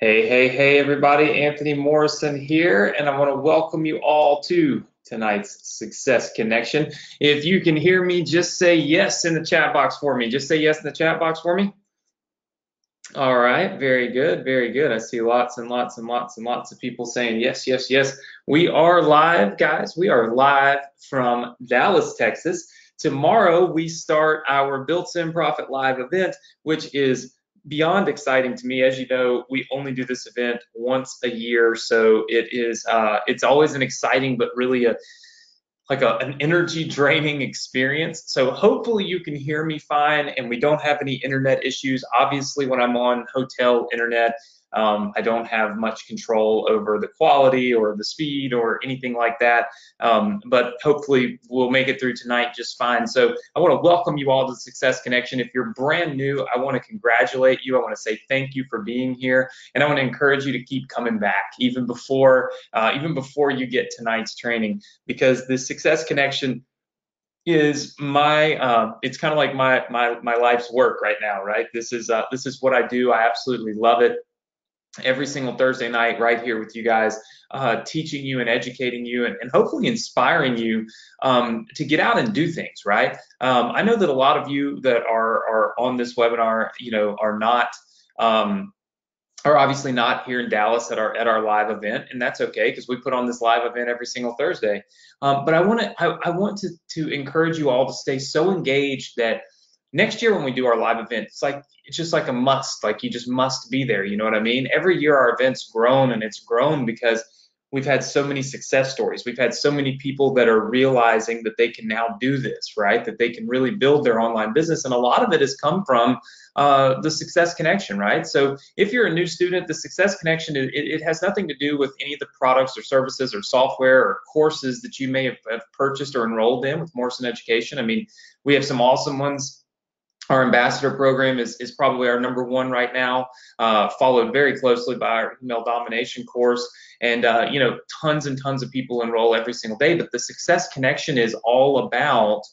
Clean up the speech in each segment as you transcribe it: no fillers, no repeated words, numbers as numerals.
Hey, everybody. Anthony Morrison here, and I want to welcome you all to tonight's Success Connection. If you can hear me, just say yes in the chat box for me. Just say yes in the chat box for me. All right, very good, very good. I see lots and lots and lots and lots of people saying yes, yes, yes. We are live, guys. We are live from Dallas, Texas. Tomorrow, we start our Built Sim Profit Live event, which is beyond exciting to me. As you know, we only do this event once a year, so it's always an exciting but really an energy draining experience. So hopefully you can hear me fine and we don't have any internet issues. Obviously, when I'm on hotel internet, I don't have much control over the quality or the speed or anything like that. But hopefully we'll make it through tonight just fine. So I want to welcome you all to Success Connection. If you're brand new, I want to congratulate you. I want to say thank you for being here, and I want to encourage you to keep coming back even before you get tonight's training, because the Success Connection is it's kind of like my life's work right now, right? This is what I do. I absolutely love it. Every single Thursday night right here with you guys, teaching you and educating you and hopefully inspiring you to get out and do things, right? I know that a lot of you that are on this webinar, are obviously not here in Dallas at our live event, and that's okay because we put on this live event every single Thursday. But I want to encourage you all to stay so engaged that next year when we do our live event, it's just like a must. Like, you just must be there. You know what I mean? Every year our event's grown, and it's grown because we've had so many success stories. We've had so many people that are realizing that they can now do this, right? That they can really build their online business. And a lot of it has come from the Success Connection, right? So if you're a new student, the Success Connection, it has nothing to do with any of the products or services or software or courses that you may have purchased or enrolled in with Morrison Education. I mean, we have some awesome ones. Our ambassador program is probably our number one right now, followed very closely by our email domination course. And tons and tons of people enroll every single day. But the Success Connection is all about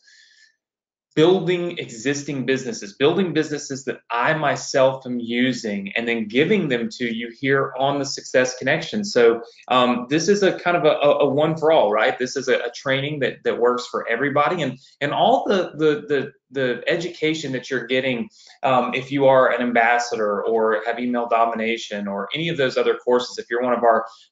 building existing businesses, building businesses that I myself am using, and then giving them to you here on the Success Connection. So this is a kind of a one for all, right? This is a training that works for everybody, and all the education that you're getting, if you are an ambassador or have email domination or any of those other courses, if you're one of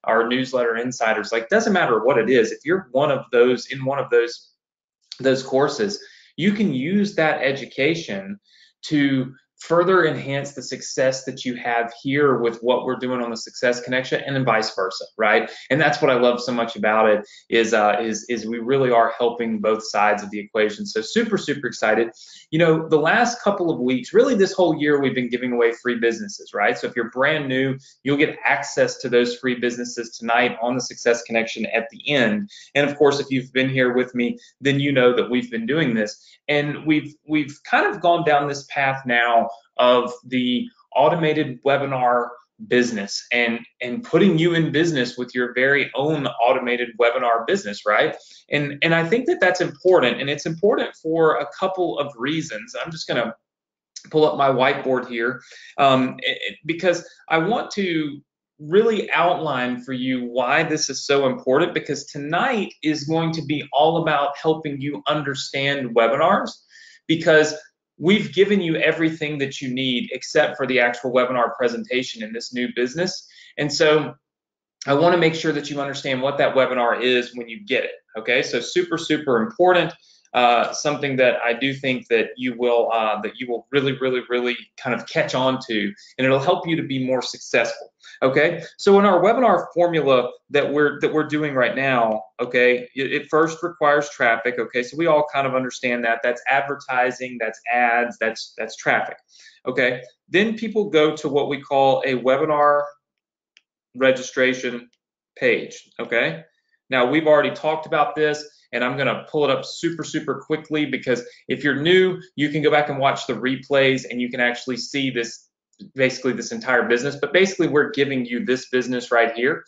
our newsletter insiders, like, doesn't matter what it is, if you're one of those in one of those courses, you can use that education to further enhance the success that you have here with what we're doing on the Success Connection, and then vice versa, right? And that's what I love so much about it is we really are helping both sides of the equation. So super excited. You know, the last couple of weeks, really this whole year, we've been giving away free businesses, right? So if you're brand new, you'll get access to those free businesses tonight on the Success Connection at the end. And of course, if you've been here with me, then you know that we've been doing this. And we've kind of gone down this path now of the automated webinar business and putting you in business with your very own automated webinar business, right? And I think that that's important, and it's important for a couple of reasons. I'm just going to pull up my whiteboard here because I want to really outline for you why this is so important, because tonight is going to be all about helping you understand webinars, because we've given you everything that you need except for the actual webinar presentation in this new business. And so I want to make sure that you understand what that webinar is when you get it. Okay, so super important. Something that I do think that you will really kind of catch on to, and it'll help you to be more successful. Okay, so in our webinar formula that we're doing right now, okay, it first requires traffic. Okay, so we all kind of understand that. That's advertising, that's ads, that's traffic. Okay, then people go to what we call a webinar registration page. Okay, now we've already talked about this, and I'm going to pull it up super quickly, because if you're new, you can go back and watch the replays and you can actually see this, basically this entire business. But basically, we're giving you this business right here.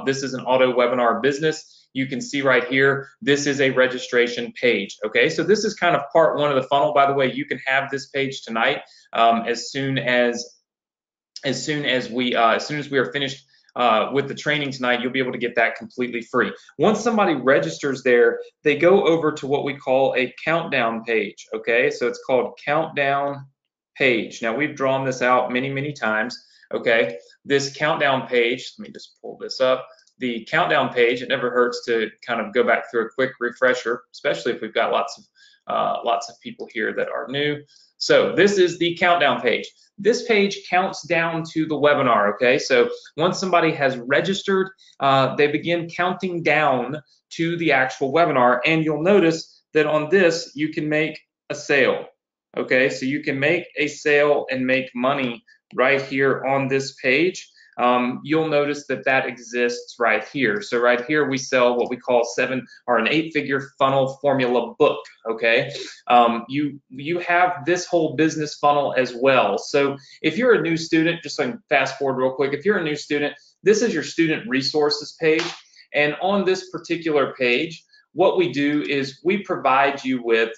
This is an auto webinar business. You can see right here, this is a registration page. Okay, so this is kind of part one of the funnel. By the way, you can have this page tonight as soon as as soon as we are finished with the training tonight, you'll be able to get that completely free. Once somebody registers there, they go over to what we call a countdown page. Okay, so it's called countdown page. Now we've drawn this out many, many times. Okay, this countdown page, let me just pull this up. The countdown page, it never hurts to kind of go back through a quick refresher, especially if we've got lots of people here that are new. So this is the countdown page. This page counts down to the webinar, okay? So once somebody has registered, they begin counting down to the actual webinar, and you'll notice that on this, you can make a sale, okay? So you can make a sale and make money right here on this page. You'll notice that that exists right here. So right here, we sell what we call an 8-figure funnel formula book, okay? You have this whole business funnel as well. So if you're a new student, just so I can fast forward real quick, if you're a new student, this is your student resources page. And on this particular page, what we do is we provide you with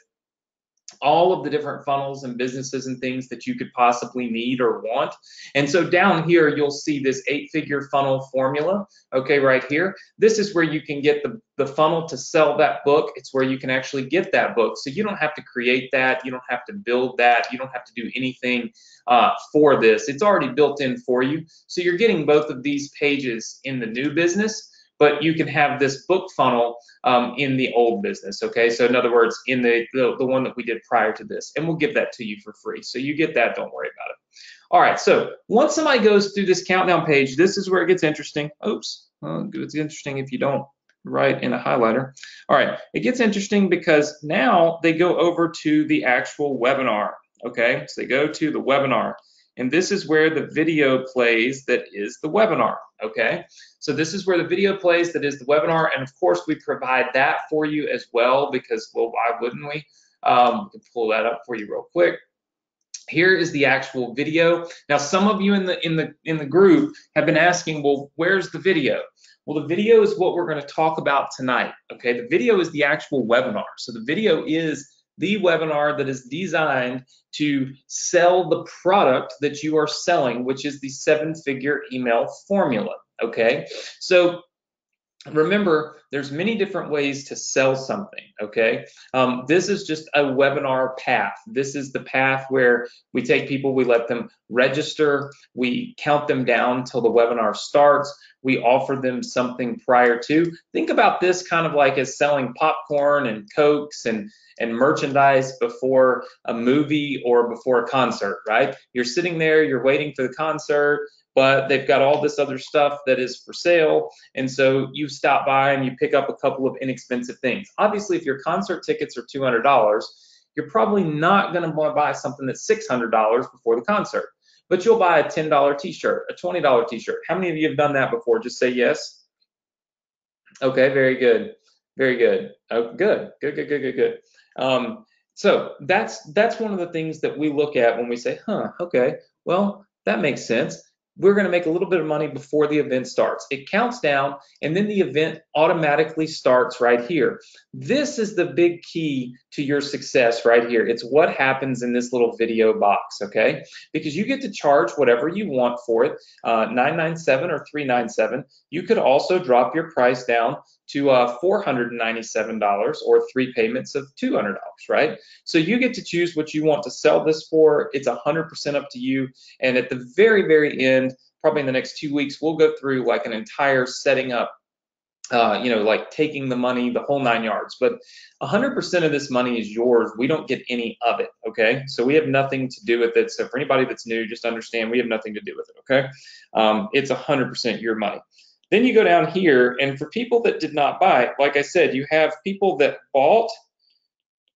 all of the different funnels and businesses and things that you could possibly need or want. And so down here, you'll see this 8-figure funnel formula, okay, right here. This is where you can get the funnel to sell that book. It's where you can actually get that book. So you don't have to create that. You don't have to build that. You don't have to do anything for this. It's already built in for you. So you're getting both of these pages in the new business, but you can have this book funnel in the old business, okay? So in other words, in the one that we did prior to this, and we'll give that to you for free. So you get that, don't worry about it. All right, so once somebody goes through this countdown page, this is where it gets interesting. Oops, it's interesting if you don't write in a highlighter. All right, it gets interesting because now they go over to the actual webinar, okay? So they go to the webinar. And this is where the video plays that is the webinar, okay? So this is where the video plays that is the webinar, and of course we provide that for you as well because, well, why wouldn't we? We can pull that up for you real quick. Here is the actual video. Now, some of you in the group have been asking, well, where's the video? Well, the video is what we're going to talk about tonight, okay? The video is the actual webinar. So the video is the webinar that is designed to sell the product that you are selling, which is the 7-figure email formula, okay? So remember, there's many different ways to sell something, okay? This is just a webinar path. This is the path where we take people, we let them register, we count them down till the webinar starts, we offer them something prior to. Think about this kind of like as selling popcorn and Cokes and merchandise before a movie or before a concert, right? You're sitting there, you're waiting for the concert, but they've got all this other stuff that is for sale. And so you stop by and you pick up a couple of inexpensive things. Obviously, if your concert tickets are $200, you're probably not going to want to buy something that's $600 before the concert. But you'll buy a $10 t-shirt, a $20 t-shirt. How many of you have done that before? Just say yes. Okay, very good. Very good. Oh, good. So that's one of the things that we look at when we say, okay, well, that makes sense. We're going to make a little bit of money before the event starts. It counts down, and then the event automatically starts right here. This is the big key to your success right here. It's what happens in this little video box, okay? Because you get to charge whatever you want for it, $997 or $397. You could also drop your price down to $497 or 3 payments of $200, right? So you get to choose what you want to sell this for. It's 100% up to you. And at the very, very end, probably in the next 2 weeks, we'll go through like an entire setting up, like taking the money, the whole 9 yards. But 100% of this money is yours. We don't get any of it, okay? So we have nothing to do with it. So for anybody that's new, just understand we have nothing to do with it, okay? It's 100% your money. Then you go down here, and for people that did not buy, like I said, you have people that bought,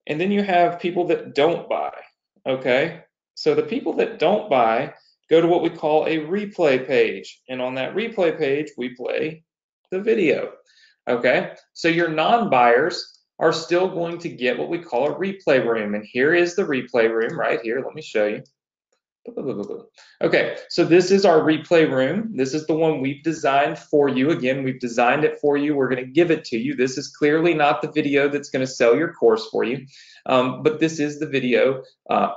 and then you have people that don't buy, okay? So the people that don't buy go to what we call a replay page, and on that replay page, we play the video, okay? So your non-buyers are still going to get what we call a replay room, and here is the replay room right here. Let me show you. Okay, so this is our replay room. This is the one we've designed for you. Again, we've designed it for you. We're going to give it to you. This is clearly not the video that's going to sell your course for you, but this is the video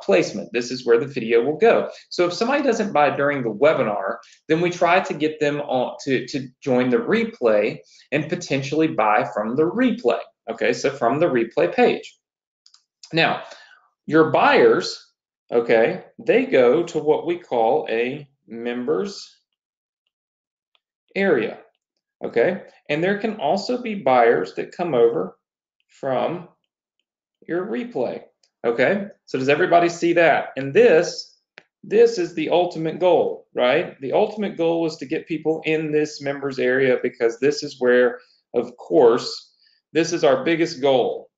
placement. This is where the video will go. So if somebody doesn't buy during the webinar, then we try to get them on to join the replay and potentially buy from the replay. Okay, so from the replay page. Now, your buyers, okay, they go to what we call a members area, okay? And there can also be buyers that come over from your replay, okay? So does everybody see that? And this is the ultimate goal, right? The ultimate goal is to get people in this members area because this is where, of course, this is our biggest goal.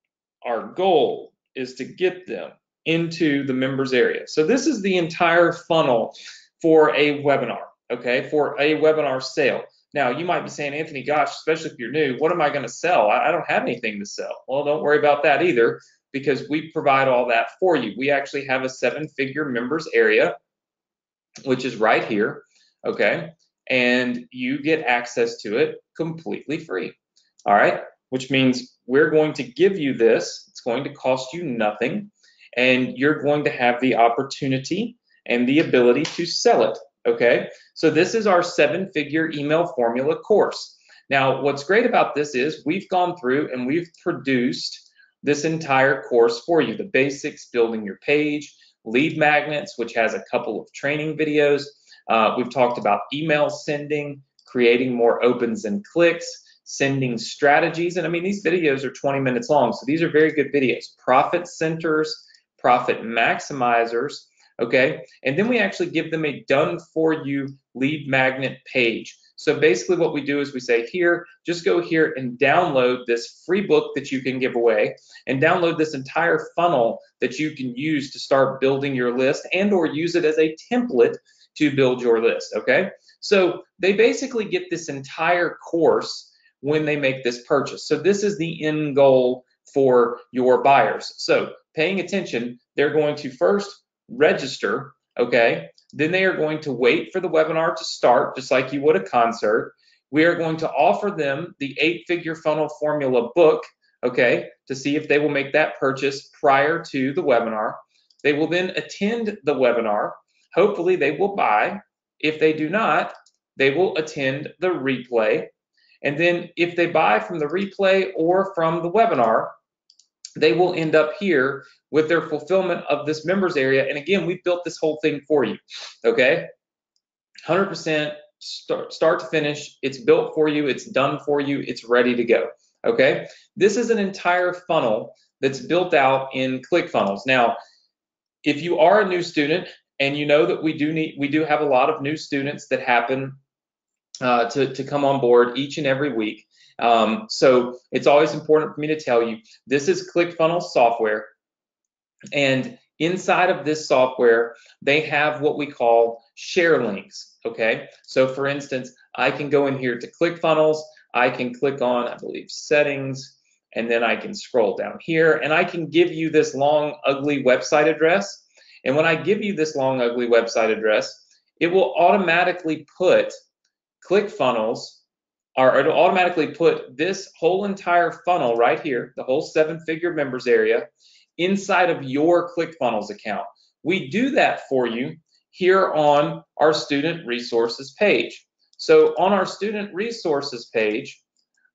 Our goal is to get them into the members area. So this is the entire funnel for a webinar, okay, for a webinar sale. Now, you might be saying, Anthony, gosh, especially if you're new, what am I going to sell? I don't have anything to sell. Well, don't worry about that either, because we provide all that for you. We actually have a 7-figure members area, which is right here, okay, and you get access to it completely free, all right, which means we're going to give you this. It's going to cost you nothing, and you're going to have the opportunity and the ability to sell it, okay? So this is our 7-figure email formula course. Now, what's great about this is we've gone through and we've produced this entire course for you, the basics, building your page, lead magnets, which has a couple of training videos. We've talked about email sending, creating more opens and clicks, sending strategies. And I mean, these videos are 20 minutes long, so these are very good videos. Profit centers, profit maximizers, okay? And then we actually give them a done for you lead magnet page. So basically what we do is we say here, just go here and download this free book that you can give away and download this entire funnel that you can use to start building your list and or use it as a template to build your list, okay? So they basically get this entire course when they make this purchase. So this is the end goal for your buyers. So paying attention, they're going to first register, okay? Then they are going to wait for the webinar to start, just like you would a concert. We are going to offer them the 8-figure funnel formula book, okay, to see if they will make that purchase prior to the webinar. They will then attend the webinar. Hopefully they will buy. If they do not, they will attend the replay. And then if they buy from the replay or from the webinar, they will end up here with their fulfillment of this members area. And again, we built this whole thing for you, okay? 100% start to finish. It's built for you. It's done for you. It's ready to go, okay? This is an entire funnel that's built out in ClickFunnels. Now, if you are a new student and you know that we do have a lot of new students that happen to come on board each and every week. So it's always important for me to tell you, this is ClickFunnels software. And inside of this software, they have what we call share links, okay? So for instance, I can go in here to ClickFunnels, I can click on, I believe, settings, and then I can scroll down here, and I can give you this long, ugly website address. And when I give you this long, ugly website address, it will automatically put ClickFunnels, or it'll automatically put this whole entire funnel right here, the whole 7-figure members area, inside of your ClickFunnels account. We do that for you here on our student resources page. So on our student resources page,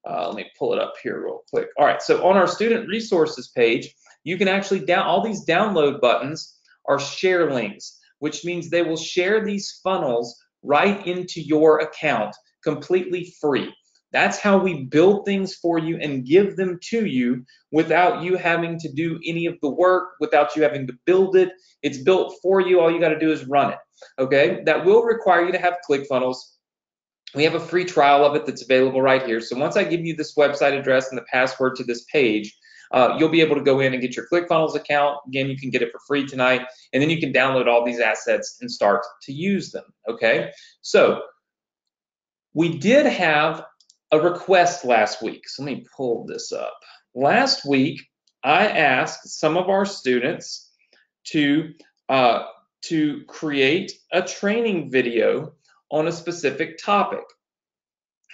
let me pull it up here real quick. All right, so on our student resources page, you can actually all these download buttons are share links, which means they will share these funnels right into your account completely free. That's how we build things for you and give them to you without you having to do any of the work, without you having to build it. It's built for you. All you got to do is run it. Okay, that will require you to have ClickFunnels. We have a free trial of it that's available right here. So once I give you this website address and the password to this page, you'll be able to go in and get your ClickFunnels account. Again, you can get it for free tonight, and then you can download all these assets and start to use them, okay? So we did have a request last week. So let me pull this up. Last week, I asked some of our students to to create a training video on a specific topic.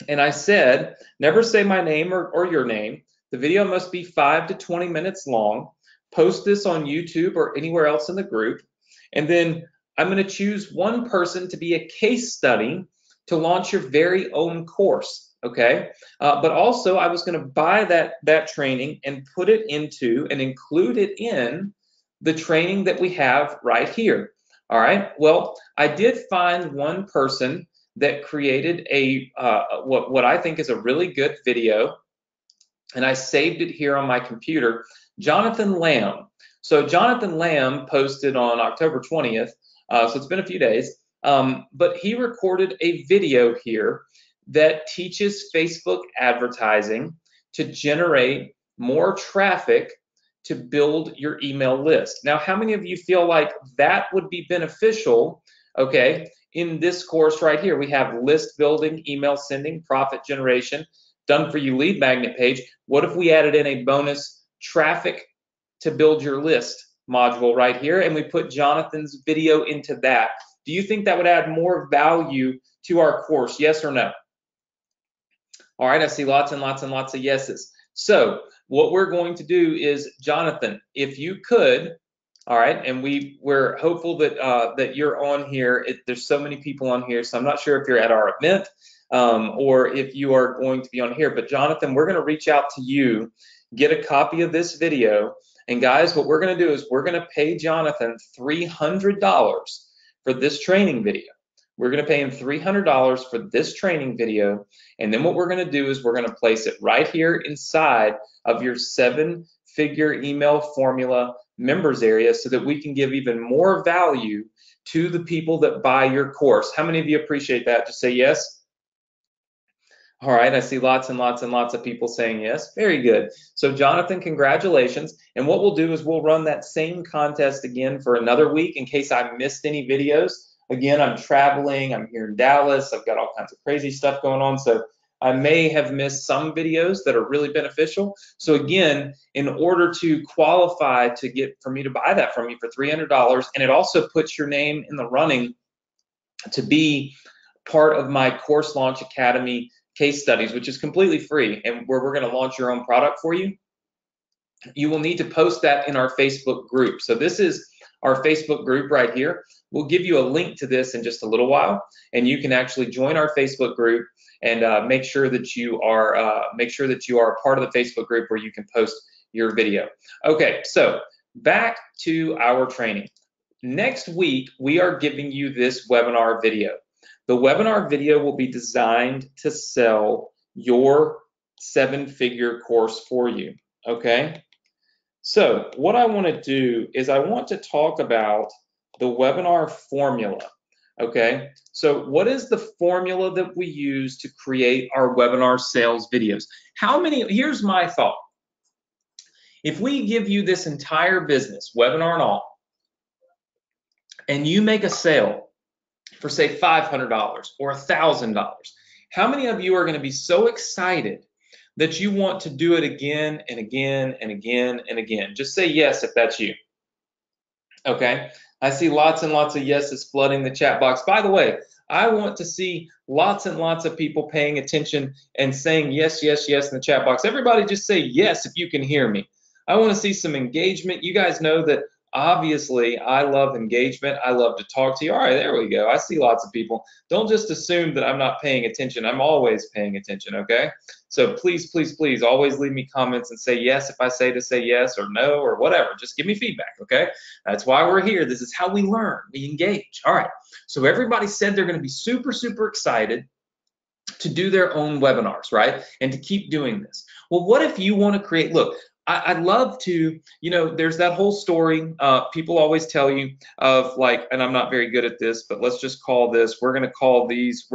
And I said, never say my name or your name. The video must be 5 to 20 minutes long. Post this on YouTube or anywhere else in the group. And then I'm going to choose one person to be a case study to launch your very own course. Okay. But also I was going to buy that training and put it into and include it in the training that we have right here. All right. Well, I did find one person that created a what I think is a really good video, and I saved it here on my computer. Jonathan Lamb. So Jonathan Lamb posted on October 20th, so it's been a few days, but he recorded a video here that teaches Facebook advertising to generate more traffic to build your email list. Now, how many of you feel like that would be beneficial, okay, in this course right here? We have list building, email sending, profit generation, done for you lead magnet page. What if we added in a bonus traffic to build your list module right here, and we put Jonathan's video into that? Do you think that would add more value to our course? Yes or no? All right, I see lots and lots and lots of yeses. So what we're going to do is, Jonathan, if you could, all right, and we're hopeful that that you're on here. There's so many people on here, so I'm not sure if you're at our event or if you are going to be on here. But Jonathan, we're going to reach out to you, get a copy of this video, and guys, what we're going to do is we're going to pay Jonathan $300 for this training video. We're going to pay him $300 for this training video, and then what we're going to do is we're going to place it right here inside of your 7-figure email formula members area so that we can give even more value to the people that buy your course. How many of you appreciate that? Just say yes. All right, I see lots and lots and lots of people saying yes. Very good. So Jonathan, congratulations. And what we'll do is we'll run that same contest again for another week in case I missed any videos. Again, I'm traveling, I'm here in Dallas, I've got all kinds of crazy stuff going on, so I may have missed some videos that are really beneficial. So again, in order to qualify to get for me to buy that from you for $300, and it also puts your name in the running to be part of my Course Launch Academy case studies, which is completely free, and where we're going to launch your own product for you, you will need to post that in our Facebook group. So this is our Facebook group right here. We'll give you a link to this in just a little while, and you can actually join our Facebook group and make sure that you are a part of the Facebook group where you can post your video. Okay, so back to our training. Next week, we are giving you this webinar video. The webinar video will be designed to sell your 7-figure course for you, okay? So what I want to do is I want to talk about the webinar formula, okay? So what is the formula that we use to create our webinar sales videos? Here's my thought. If we give you this entire business, webinar and all, and you make a sale for say $500 or $1,000, how many of you are going to be so excited that you want to do it again and again and again and again? Just say yes if that's you. Okay, I see lots and lots of yeses flooding the chat box. By the way, I want to see lots and lots of people paying attention and saying yes, yes, yes in the chat box. Everybody just say yes if you can hear me. I want to see some engagement. You guys know that obviously I love engagement. I love to talk to you. All right, there we go. I see lots of people. Don't just assume that I'm not paying attention. I'm always paying attention, okay? So please, please, please always leave me comments and say yes if I say to say yes or no or whatever. Just give me feedback, okay? That's why we're here. This is how we learn. We engage. All right. So everybody said they're going to be super, super excited to do their own webinars, right? And to keep doing this. Well, what if you want to create, look, I'd love to, there's that whole story people always tell you of like, and I'm not very good at this, but let's just call this, we're going to call these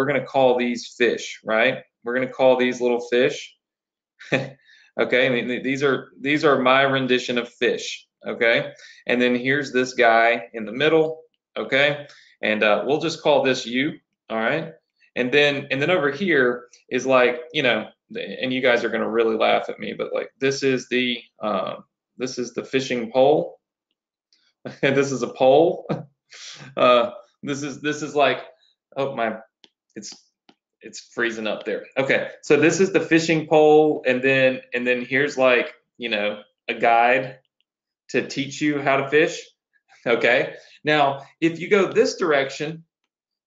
fish, right? We're going to call these little fish. Okay, I mean, these are my rendition of fish, okay? And then here's this guy in the middle, okay? And we'll just call this you, all right? And then over here is like, and you guys are going to really laugh at me, but like this is the fishing pole. And this is a pole. This is like, oh my, it's it's freezing up there. Okay, so this is the fishing pole, and then here's like, a guide to teach you how to fish. Okay, now if you go this direction,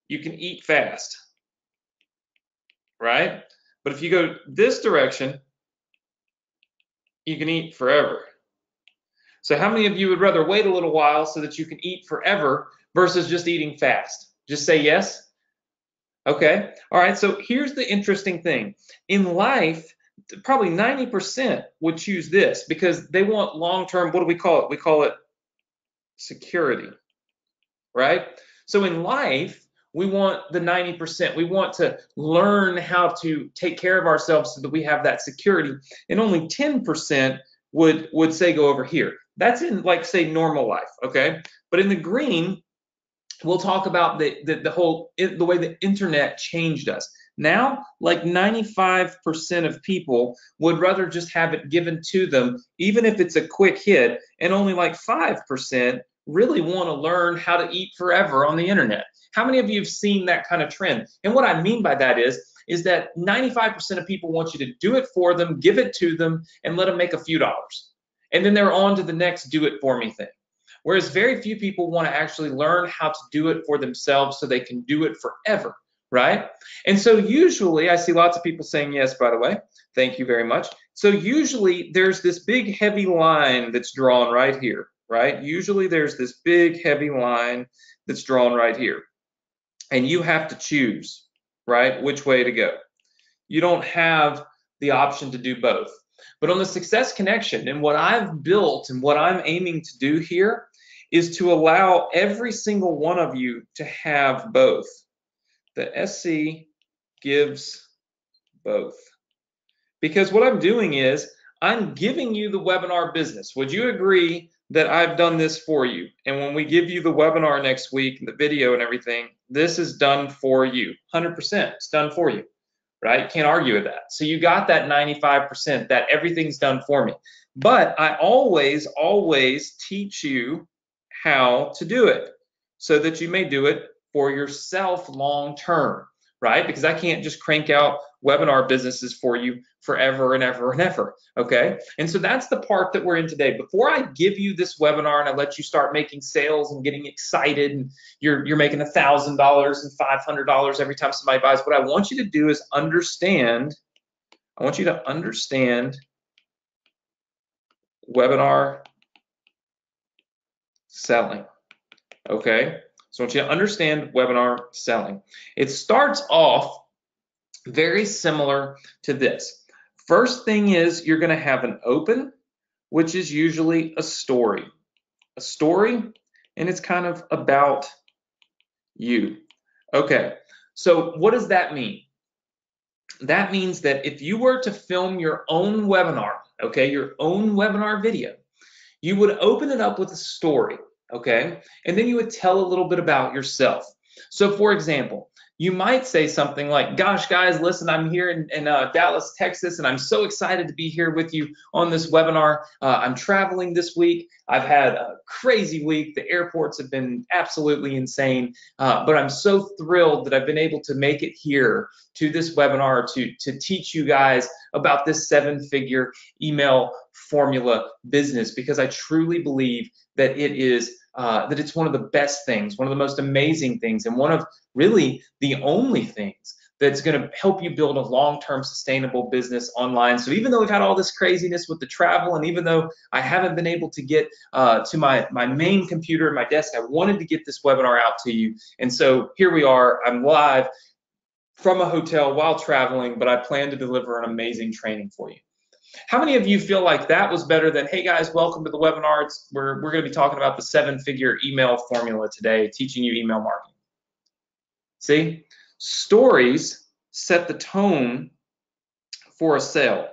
you can eat fast, right? But if you go this direction, you can eat forever. So how many of you would rather wait a little while so that you can eat forever versus just eating fast? Just say yes. Okay. All right. So here's the interesting thing. In life, probably 90% would choose this because they want long-term, what do we call it? We call it security, right? So in life, we want the 90%. We want to learn how to take care of ourselves so that we have that security. And only 10% would say go over here. That's in, like, say, normal life, okay? But in the green, we'll talk about the way the internet changed us. Now, like 95% of people would rather just have it given to them, even if it's a quick hit, and only like 5% really want to learn how to eat forever on the internet. How many of you have seen that kind of trend? And what I mean by that is that 95% of people want you to do it for them, give it to them, and let them make a few dollars. And then they're on to the next do it for me thing. Whereas very few people want to actually learn how to do it for themselves so they can do it forever, right? And so usually, I see lots of people saying yes, by the way. Thank you very much. So usually there's this big heavy line that's drawn right here, right? Usually there's this big heavy line that's drawn right here. And you have to choose, right, which way to go. You don't have the option to do both. But on the Success Connection, and what I've built and what I'm aiming to do here is to allow every single one of you to have both. The SC gives both. Because what I'm doing is I'm giving you the webinar business. Would you agree that I've done this for you? And when we give you the webinar next week, the video and everything, this is done for you. 100%, it's done for you. Right? Can't argue with that. So you got that 95%, that everything's done for me. But I always teach you how to do it so that you may do it for yourself long term, right? Because I can't just crank out webinar businesses for you forever and ever and ever, okay? And so that's the part that we're in today. Before I give you this webinar and I let you start making sales and getting excited and you're making $1,000 and $500 every time somebody buys, what I want you to do is understand, I want you to understand webinar selling, okay? So I want you to understand webinar selling. It starts off very similar to this. First thing is you're going to have an open, which is usually a story. A story, and it's kind of about you. Okay, so what does that mean? That means that if you were to film your own webinar, okay, your own webinar video, you would open it up with a story, okay, and then you would tell a little bit about yourself. So for example, you might say something like, gosh, guys, listen, I'm here in Dallas, Texas, and I'm so excited to be here with you on this webinar. I'm traveling this week. I've had a crazy week. The airports have been absolutely insane, but I'm so thrilled that I've been able to make it here to this webinar to teach you guys about this 7-figure email formula business, because I truly believe that it is that it's one of the best things, one of the most amazing things, and one of really the only things that's going to help you build a long-term sustainable business online. So even though we've had all this craziness with the travel, and even though I haven't been able to get to my main computer and my desk, I wanted to get this webinar out to you. And so here we are. I'm live from a hotel while traveling, but I plan to deliver an amazing training for you. How many of you feel like that was better than, hey guys, welcome to the webinar. We're going to be talking about the 7-figure email formula today, teaching you email marketing. See, stories set the tone for a sale,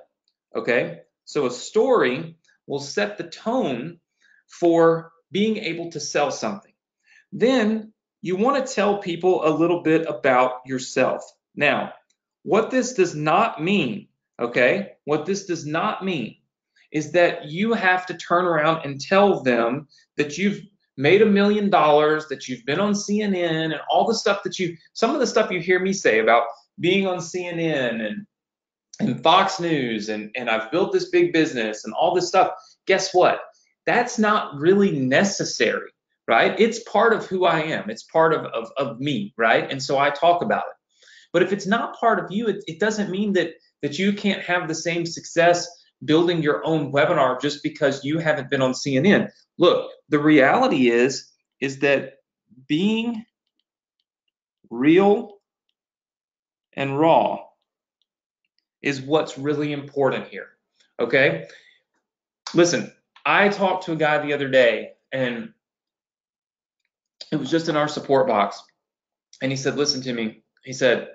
okay? So a story will set the tone for being able to sell something. Then you want to tell people a little bit about yourself. Now, what this does not mean, okay, what this does not mean is that you have to turn around and tell them that you've made $1 million, that you've been on CNN and all the stuff that some of the stuff you hear me say about being on CNN and Fox News and I've built this big business and all this stuff, guess what? That's not really necessary, right? It's part of who I am. It's part of me, right? And so I talk about it. But if it's not part of you, it doesn't mean that you can't have the same success building your own webinar just because you haven't been on CNN. Look, the reality is that being real and raw is what's really important here. Okay? Listen, I talked to a guy the other day, and it was just in our support box. And he said, listen to me. He said,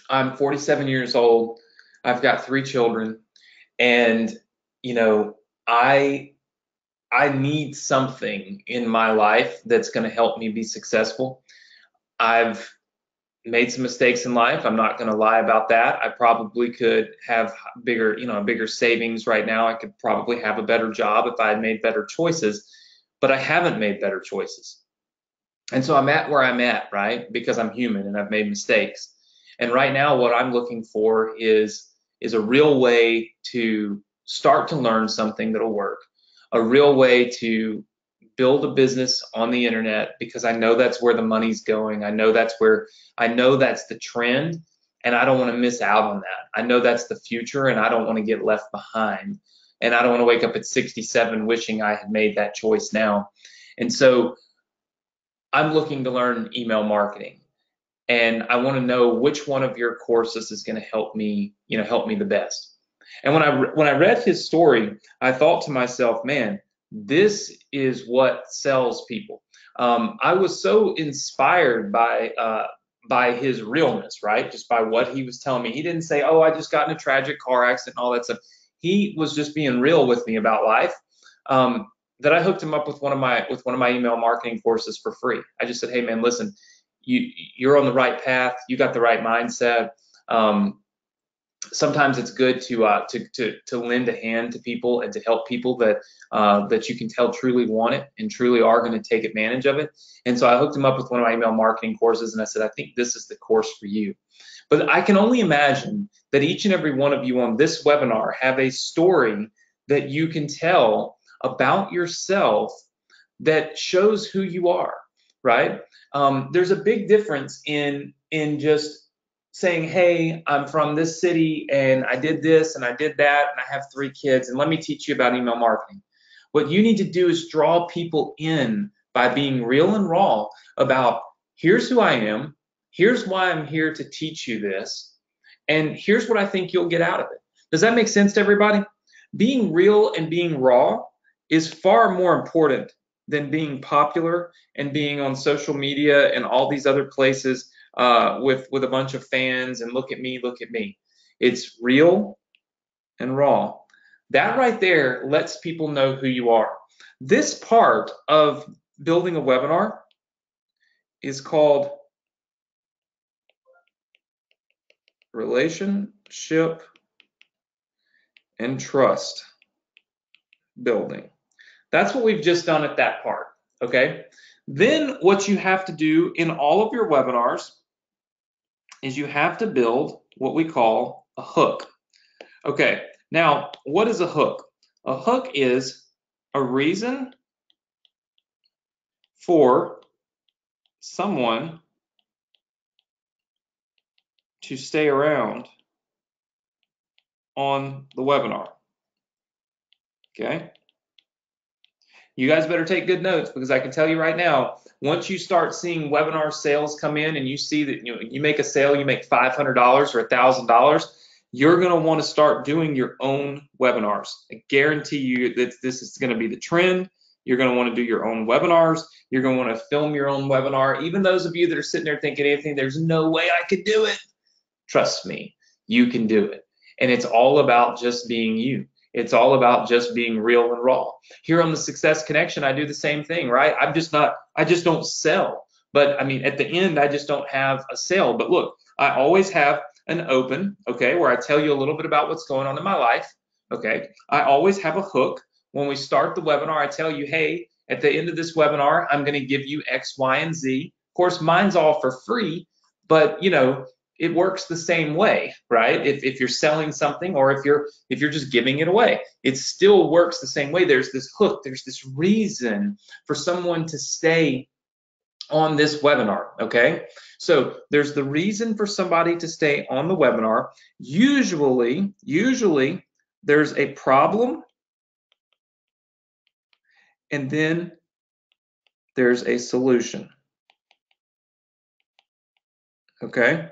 I'm 47 years old. I've got 3 children. And, you know, I need something in my life that's going to help me be successful. I've made some mistakes in life. I'm not going to lie about that. I probably could have bigger savings right now. I could probably have a better job if I had made better choices, but I haven't made better choices. And so I'm at where I'm at, right? Because I'm human and I've made mistakes. And right now what I'm looking for is a real way to start to learn something that'll work, a real way to build a business on the internet, because I know that's where the money's going. I know that's the trend, and I don't want to miss out on that. I know that's the future, and I don't want to get left behind. And I don't want to wake up at 67 wishing I had made that choice now. And so I'm looking to learn email marketing, and I want to know which one of your courses is going to help me the best. And when I read his story, I thought to myself, man, this is what sells people. I was so inspired by his realness, right? Just by what he was telling me. He didn't say, "Oh, I just got in a tragic car accident," and all that stuff. He was just being real with me about life. That I hooked him up with one of my email marketing courses for free. I just said, "Hey, man, listen, you're on the right path. You got the right mindset." Sometimes it's good to lend a hand to people and to help people that you can tell truly want it and truly are going to take advantage of it. And so I hooked him up with one of my email marketing courses, and I said, I think this is the course for you. But I can only imagine that each and every one of you on this webinar have a story that you can tell about yourself that shows who you are, right? There's a big difference in just saying, hey, I'm from this city and I did this and I did that and I have 3 kids and let me teach you about email marketing. What you need to do is draw people in by being real and raw about, here's who I am, here's why I'm here to teach you this, and here's what I think you'll get out of it. Does that make sense to everybody? Being real and being raw is far more important than being popular and being on social media and all these other places with a bunch of fans and look at me, look at me. It's real and raw. That right there lets people know who you are. This part of building a webinar is called relationship and trust building. That's what we've just done at that part, okay? Then what you have to do in all of your webinars is you have to build what we call a hook. Okay, now what is a hook? A hook is a reason for someone to stay around on the webinar. Okay? You guys better take good notes, because I can tell you right now, once you start seeing webinar sales come in and you see that you make a sale, you make $500 or $1,000, you're going to want to start doing your own webinars. I guarantee you that this is going to be the trend. You're going to want to do your own webinars. You're going to want to film your own webinar. Even those of you that are sitting there thinking, Anthony, there's no way I could do it. Trust me, you can do it. And it's all about just being you. It's all about just being real and raw. Here on the Success Connection, I do the same thing, right? I just don't sell. But I mean, at the end, I just don't have a sale. But look, I always have an open, okay, where I tell you a little bit about what's going on in my life, okay? I always have a hook. When we start the webinar, I tell you, hey, at the end of this webinar, I'm going to give you X, Y, and Z. Of course, mine's all for free, but it works the same way, right? If you're selling something or if you're just giving it away, it still works the same way. There's this hook, there's this reason for someone to stay on this webinar, okay? So there's the reason for somebody to stay on the webinar. Usually there's a problem, and then there's a solution, okay?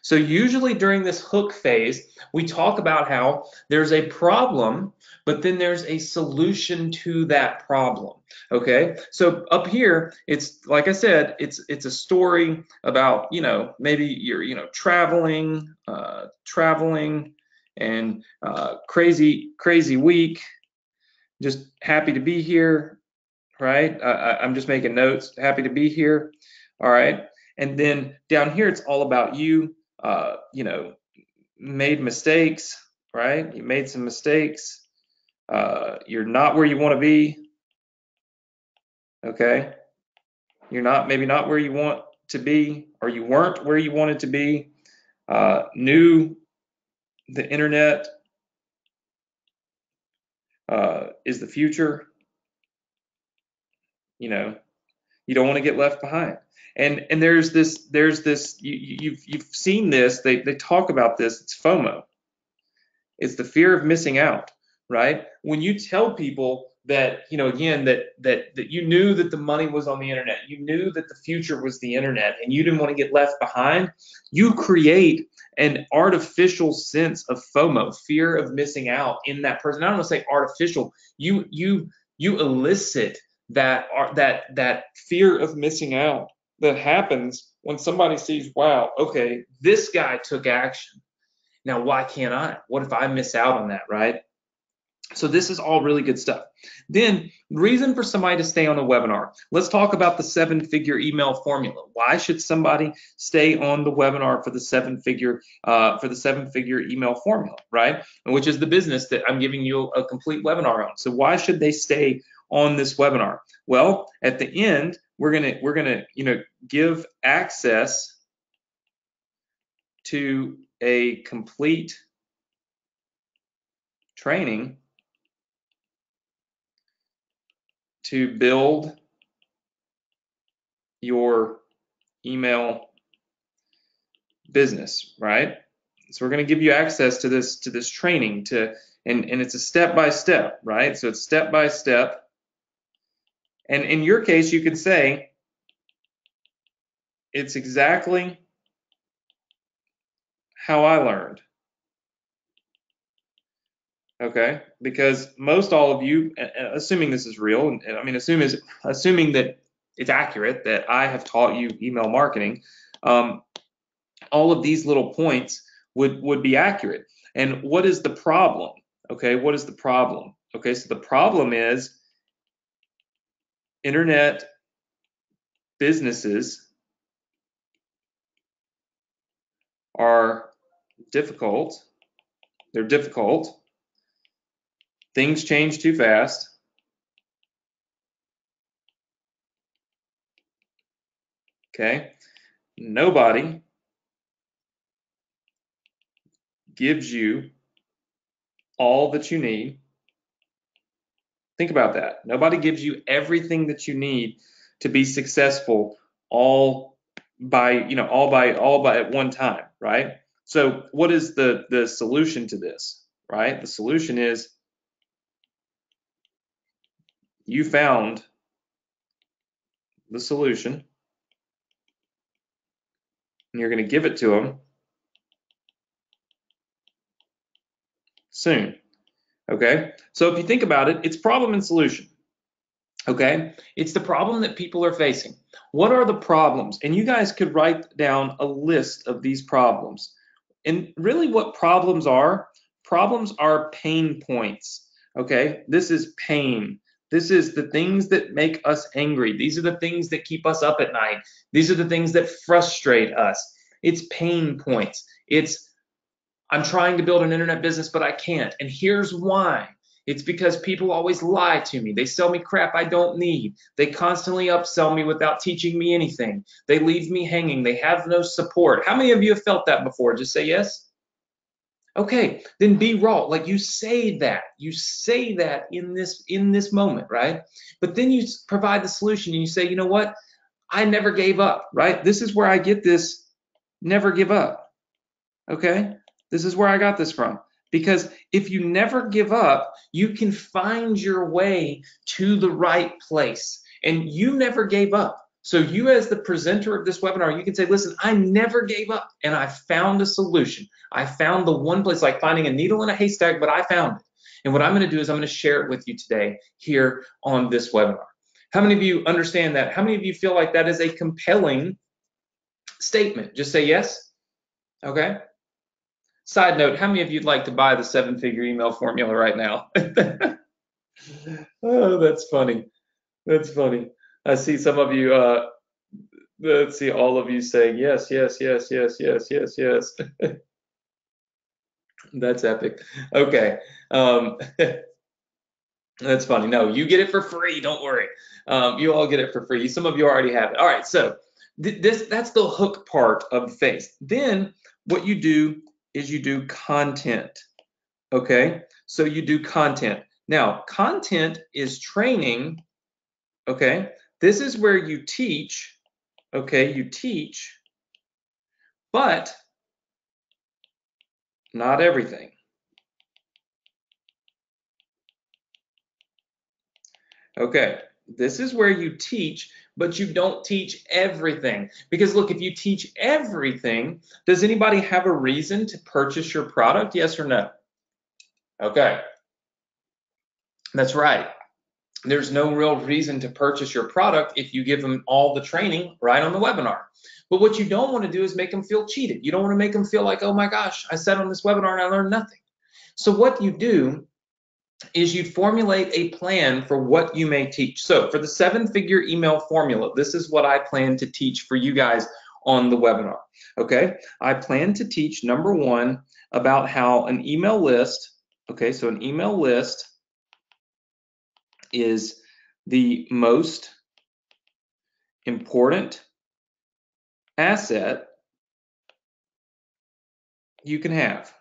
So usually during this hook phase, we talk about how there's a problem, but then there's a solution to that problem, okay? So up here, it's like I said, it's a story about, maybe you're, traveling and crazy week, just happy to be here, right? I'm just making notes, happy to be here, all right? And then down here, it's all about you, made mistakes, right? You made some mistakes. You're not where you want to be, okay? You're maybe not where you want to be, or you weren't where you wanted to be. Knew the internet is the future. You don't want to get left behind. And there's this you've seen this, they talk about this, it's FOMO. It's the fear of missing out, right? When you tell people that, again, that you knew that the money was on the internet, you knew that the future was the internet, and you didn't want to get left behind, you create an artificial sense of FOMO, fear of missing out, in that person. I don't want to say artificial. You elicit that fear of missing out that happens when somebody sees, wow, okay, this guy took action. Now, why can't I? What if I miss out on that, right? So this is all really good stuff. Then, reason for somebody to stay on a webinar. Let's talk about the 7-figure email formula. Why should somebody stay on the webinar for the 7-figure email formula, right? Which is the business that I'm giving you a complete webinar on. So why should they stay on this webinar? Well, at the end, we're gonna give access to a complete training to build your email business, right? So we're going to give you access to this training and it's a step-by-step, right? So it's step-by-step. And in your case, you could say it's exactly how I learned. Okay, because most all of you, assuming this is real, and I mean assuming that it's accurate, that I have taught you email marketing, all of these little points would be accurate. And what is the problem? Okay, what is the problem? Okay, so the problem is internet businesses are difficult. They're difficult. Things change too fast. Okay, nobody gives you all that you need. Think about that. Nobody gives you everything that you need to be successful all by at one time, right? So what is the solution to this, right? The solution is you found the solution and you're going to give it to them soon. Okay, so if you think about it, it's problem and solution. Okay, it's the problem that people are facing. What are the problems? And you guys could write down a list of these problems. And really what problems are pain points. Okay, this is pain. This is the things that make us angry. These are the things that keep us up at night. These are the things that frustrate us. It's pain points. It's I'm trying to build an internet business, but I can't. And here's why. It's because people always lie to me. They sell me crap I don't need. They constantly upsell me without teaching me anything. They leave me hanging. They have no support. How many of you have felt that before? Just say yes. Okay, then be raw. Like you say that. You say that in this moment, right? But then you provide the solution and you say, you know what? I never gave up, right? This is where I get this never give up. Okay? This is where I got this from. Because if you never give up, you can find your way to the right place. And you never gave up. So you as the presenter of this webinar, you can say, listen, I never gave up and I found a solution. I found the one place, like finding a needle in a haystack, but I found it. And what I'm going to do is I'm going to share it with you today here on this webinar. How many of you understand that? How many of you feel like that is a compelling statement? Just say yes. Okay. Side note, how many of you'd like to buy the 7-figure email formula right now? Oh, that's funny. That's funny. I see some of you, let's see, all of you saying yes, yes, yes, yes, yes, yes, yes. That's epic. Okay. That's funny. No, you get it for free. Don't worry. You all get it for free. Some of you already have it. All right. So that's the hook part of phase. Then what you do is you do content. Okay. So you do content. Now, content is training. Okay. This is where you teach. Okay. You teach, but not everything. Okay, this is where you teach, but you don't teach everything. Because look, if you teach everything, does anybody have a reason to purchase your product? Yes or no? Okay, that's right. There's no real reason to purchase your product if you give them all the training right on the webinar. But what you don't want to do is make them feel cheated. You don't want to make them feel like, oh my gosh, I sat on this webinar and I learned nothing. So what you do is you formulate a plan for what you may teach. So for the 7-figure email formula, this is what I plan to teach for you guys on the webinar. Okay, I plan to teach, number one, about how an email list, okay, so an email list is the most important asset you can have.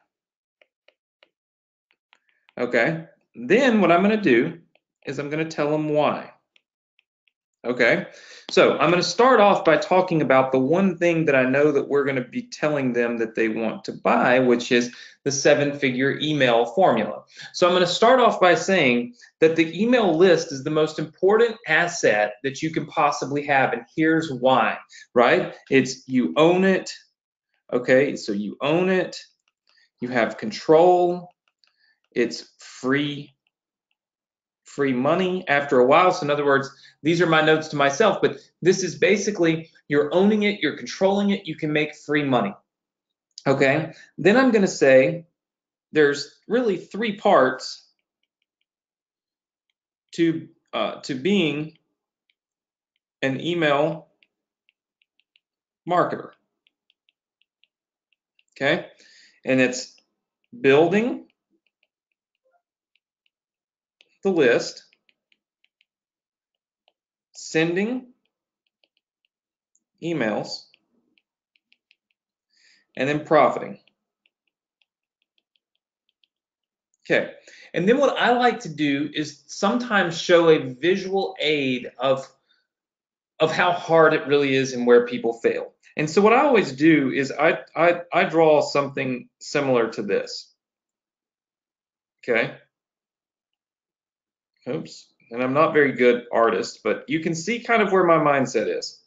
Okay, then what I'm going to do is I'm going to tell them why. Okay, so I'm going to start off by talking about the one thing that I know that we're going to be telling them that they want to buy, which is the 7-figure email formula. So I'm going to start off by saying that the email list is the most important asset that you can possibly have, and here's why, right? It's you own it, okay, so you own it, you have control, it's free money after a while. So in other words, these are my notes to myself, but this is basically you're owning it, you're controlling it, you can make free money. Okay, then I'm going to say there's really 3 parts to being an email marketer. Okay, and it's building the list, sending emails, and then profiting. Okay, and then what I like to do is sometimes show a visual aid of how hard it really is and where people fail. And so what I always do is I draw something similar to this. Okay. Oops. And I'm not very good artist, but you can see kind of where my mindset is.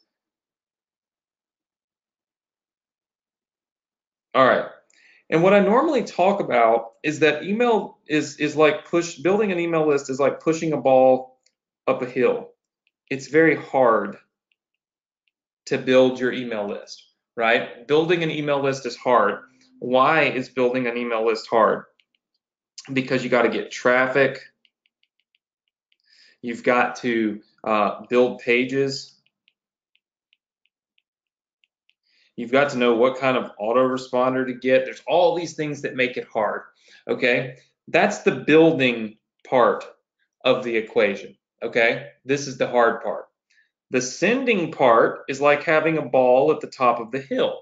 All right. And what I normally talk about is that email is like building an email list is like pushing a ball up a hill. It's very hard to build your email list, right? Building an email list is hard. Why is building an email list hard? Because you got to get traffic. You've got to build pages. You've got to know what kind of autoresponder to get. There's all these things that make it hard, okay? That's the building part of the equation, okay? This is the hard part. The sending part is like having a ball at the top of the hill.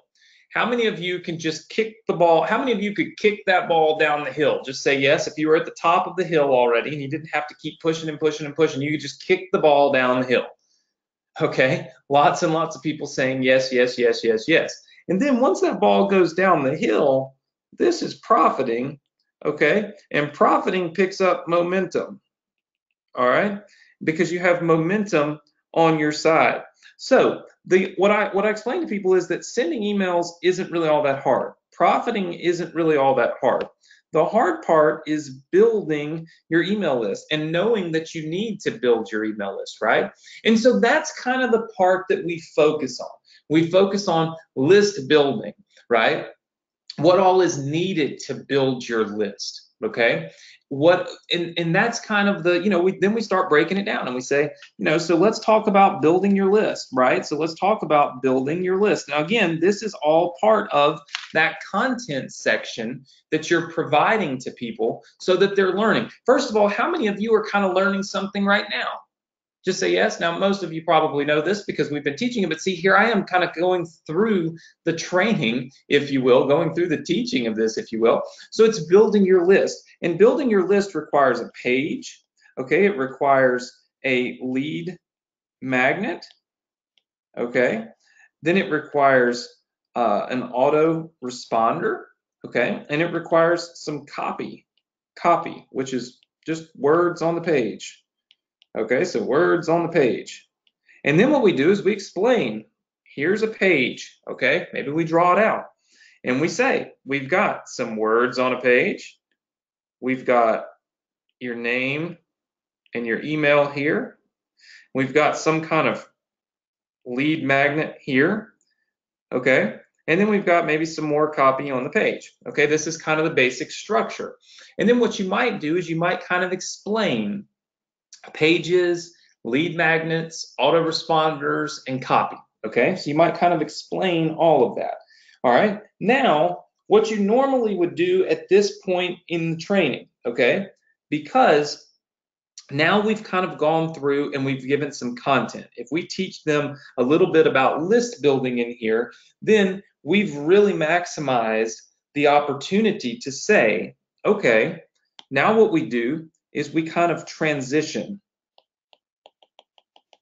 How many of you can just kick the ball? How many of you could kick that ball down the hill? Just say yes. If you were at the top of the hill already and you didn't have to keep pushing and pushing and pushing, you could just kick the ball down the hill. Okay? Lots and lots of people saying yes, yes, yes, yes, yes. And then once that ball goes down the hill, this is profiting, okay? And profiting picks up momentum, all right? Because you have momentum on your side. So what I explain to people is that sending emails isn't really all that hard. Profiting isn't really all that hard. The hard part is building your email list and knowing that you need to build your email list, right? And so that's kind of the part that we focus on. We focus on list building, right? What all is needed to build your list, okay? And that's kind of the, then we start breaking it down and we say, so let's talk about building your list, right? So let's talk about building your list. Now, again, this is all part of that content section that you're providing to people so that they're learning. First of all, how many of you are kind of learning something right now? Just say yes. Now, most of you probably know this because we've been teaching it, but see, here I am kind of going through the training, if you will, going through the teaching of this, if you will. So it's building your list. And building your list requires a page, okay? It requires a lead magnet, okay? Then it requires an auto responder, okay? And it requires some copy, which is just words on the page. Okay, so words on the page. And then what we do is we explain, here's a page, okay? Maybe we draw it out. And we say, we've got some words on a page. We've got your name and your email here. We've got some kind of lead magnet here, okay? And then we've got maybe some more copy on the page. Okay, this is kind of the basic structure. And then what you might do is you might kind of explain pages, lead magnets, autoresponders, and copy. Okay, so you might kind of explain all of that. All right, now what you normally would do at this point in the training, okay, because now we've kind of gone through and we've given some content. If we teach them a little bit about list building in here, then we've really maximized the opportunity to say, okay, now what we do is we kind of transition.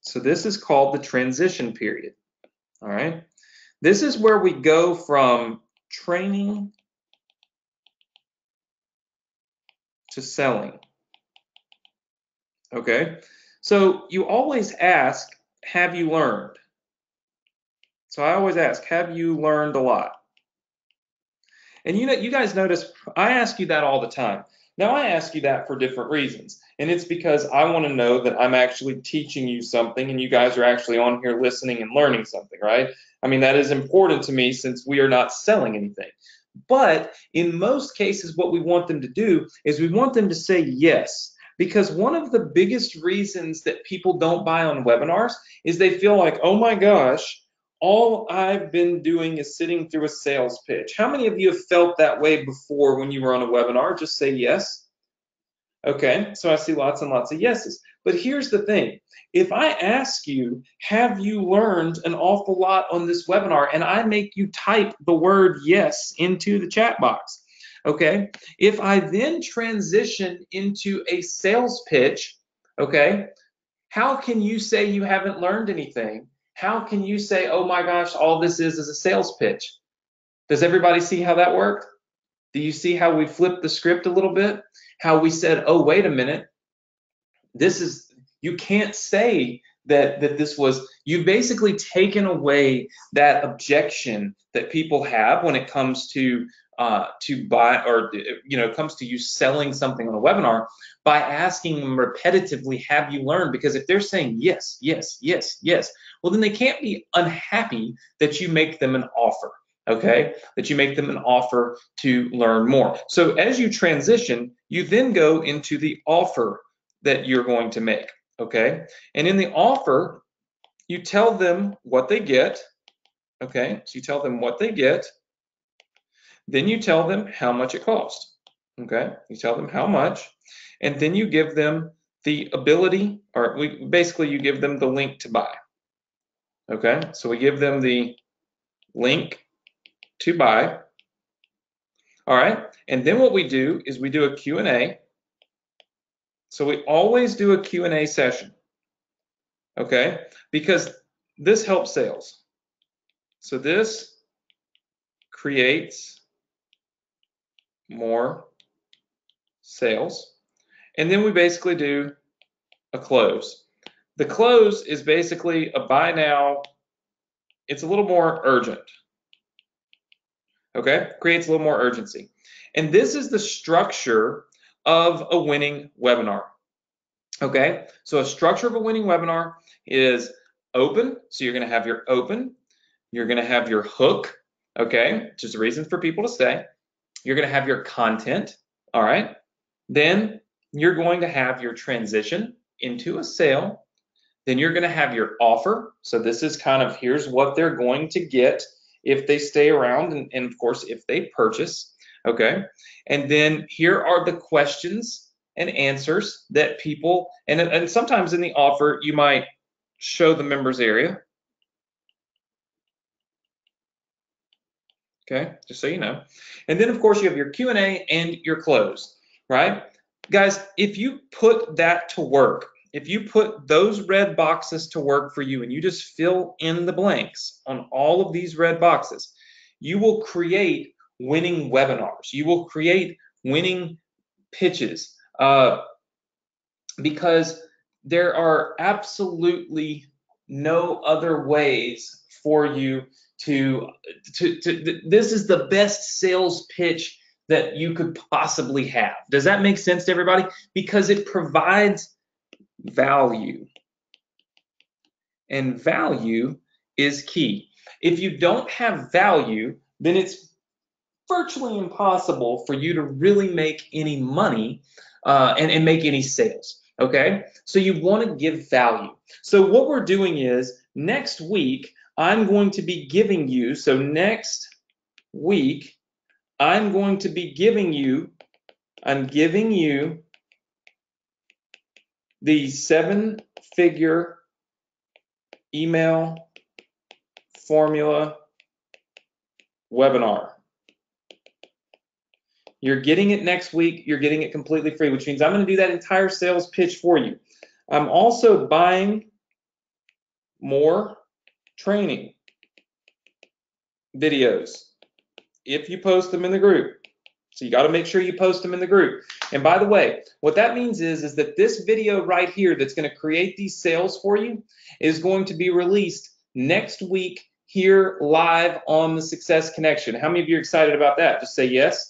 So this is called the transition period, all right? This is where we go from training to selling, okay? So you always ask, have you learned? So I always ask, have you learned a lot? And you guys notice I ask you that all the time. Now I ask you that for different reasons. And it's because I want to know that I'm actually teaching you something and you guys are actually on here listening and learning something, right? I mean, that is important to me since we are not selling anything. But in most cases, what we want them to do is we want them to say yes. Because one of the biggest reasons that people don't buy on webinars is they feel like, oh my gosh, all I've been doing is sitting through a sales pitch. How many of you have felt that way before when you were on a webinar? Just say yes. Okay, so I see lots and lots of yeses. But here's the thing. If I ask you, have you learned an awful lot on this webinar, and I make you type the word yes into the chat box, okay? If I then transition into a sales pitch, okay, how can you say you haven't learned anything? How can you say, oh my gosh, all this is a sales pitch? Does everybody see how that worked? Do you see how we flipped the script a little bit? How we said, oh, wait a minute. You can't say that this was, you've basically taken away that objection that people have when it comes to buy, or comes to you selling something on a webinar, by asking them repetitively, have you learned? Because if they're saying yes, yes, yes, yes, well, then they can't be unhappy that you make them an offer, okay? That you make them an offer to learn more. So as you transition, you then go into the offer that you're going to make, okay? And in the offer, you tell them what they get, okay? So you tell them what they get, then you tell them how much it costs. Okay, you tell them how much, and then you give them the ability, or basically you give them the link to buy. Okay, so we give them the link to buy. All right, and then what we do is we do a Q&A. So we always do a Q&A session. Okay, because this helps sales. So this creates more sales. And then we basically do a close. The close is basically a buy now. It's a little more urgent. Okay, creates a little more urgency. And this is the structure of a winning webinar. Okay, so a structure of a winning webinar is open. So you're going to have your open. You're going to have your hook. Okay, just a reason for people to stay. You're going to have your content. All right. Then you're going to have your transition into a sale. Then you're going to have your offer. So this is kind of here's what they're going to get if they stay around and of course if they purchase. Okay. And then here are the questions and answers that people and sometimes in the offer you might show the members area. Okay, just so you know. And then of course you have your Q&A and your close, right? Guys, if you put that to work, if you put those red boxes to work for you and you just fill in the blanks on all of these red boxes, you will create winning webinars. You will create winning pitches because there are absolutely no other ways for you to this is the best sales pitch that you could possibly have. Does that make sense to everybody? Because it provides value. And value is key. If you don't have value, then it's virtually impossible for you to really make any money and make any sales. Okay, so you want to give value. So what we're doing is next week, I'm going to be giving you, so next week, I'm going to be giving you, I'm giving you the 7-figure email formula webinar. You're getting it next week. You're getting it completely free, which means I'm going to do that entire sales pitch for you. I'm also buying more training videos if you post them in the group. So you got to make sure you post them in the group. And by the way, what that means is that this video right here that's going to create these sales for you is going to be released next week here live on the Success Connection. How many of you are excited about that? Just say yes.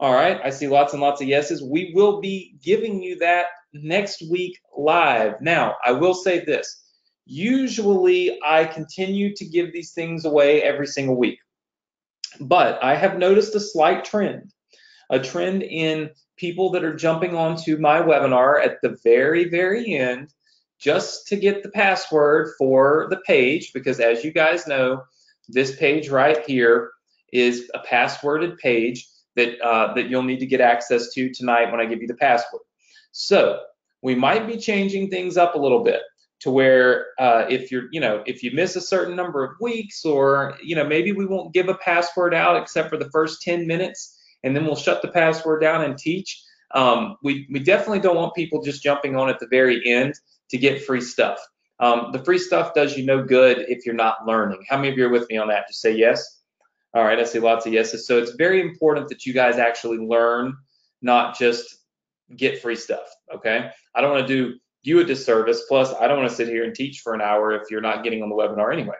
All right, I see lots and lots of yeses. We will be giving you that next week live. Now, I will say this. Usually, I continue to give these things away every single week. But I have noticed a slight trend, a trend in people that are jumping onto my webinar at the very, very end just to get the password for the page, because as you guys know, this page right here is a passworded page that you'll need to get access to tonight when I give you the password. So we might be changing things up a little bit to where if you miss a certain number of weeks, or maybe we won't give a password out except for the first 10 minutes, and then we'll shut the password down and teach. We definitely don't want people just jumping on at the very end to get free stuff. The free stuff does you no good if you're not learning. How many of you are with me on that? Just say yes. All right, I see lots of yeses. So it's very important that you guys actually learn, not just get free stuff, okay? I don't want to do you a disservice. Plus, I don't want to sit here and teach for an hour if you're not getting on the webinar anyway.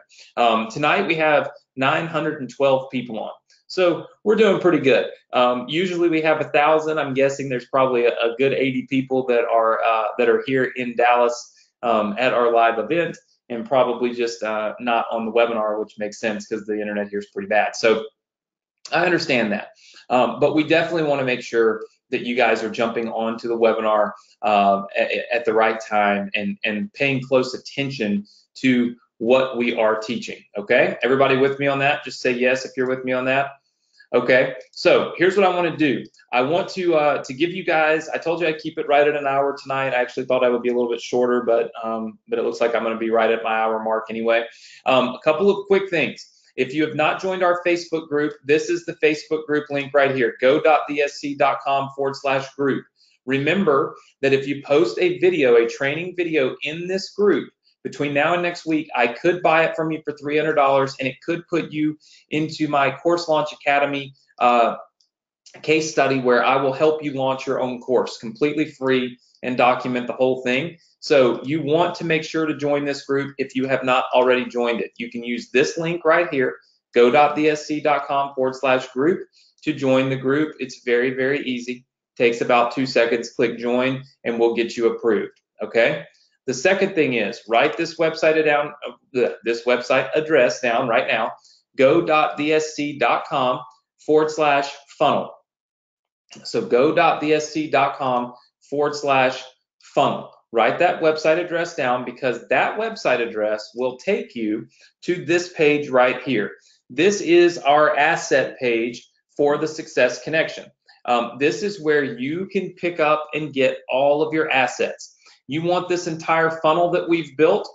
Tonight, we have 912 people on. So we're doing pretty good. Usually we have 1,000. I'm guessing there's probably a good 80 people that are here in Dallas at our live event, and probably just not on the webinar, which makes sense because the internet here is pretty bad. So I understand that. But we definitely want to make sure that you guys are jumping onto the webinar at the right time and paying close attention to what we are teaching, okay? Everybody with me on that? Just say yes if you're with me on that. Okay, so here's what I want to do. I want to give you guys. I told you I'd keep it right at an hour tonight. I actually thought I would be a little bit shorter, but it looks like I'm going to be right at my hour mark anyway. A couple of quick things. If you have not joined our Facebook group, this is the Facebook group link right here. go.thesc.com/group. Remember that if you post a video, a training video in this group between now and next week, I could buy it from you for $300, and it could put you into my Course Launch Academy case study where I will help you launch your own course completely free and document the whole thing. So you want to make sure to join this group if you have not already joined it. You can use this link right here, go.thesc.com/group to join the group. It's very, very easy. Takes about 2 seconds. Click join and we'll get you approved. Okay. The second thing is write this website address down right now, go.thesc.com/funnel. So go.thesc.com/funnel. Write that website address down because that website address will take you to this page right here. This is our asset page for the Success Connection. This is where you can pick up and get all of your assets. You want this entire funnel that we've built?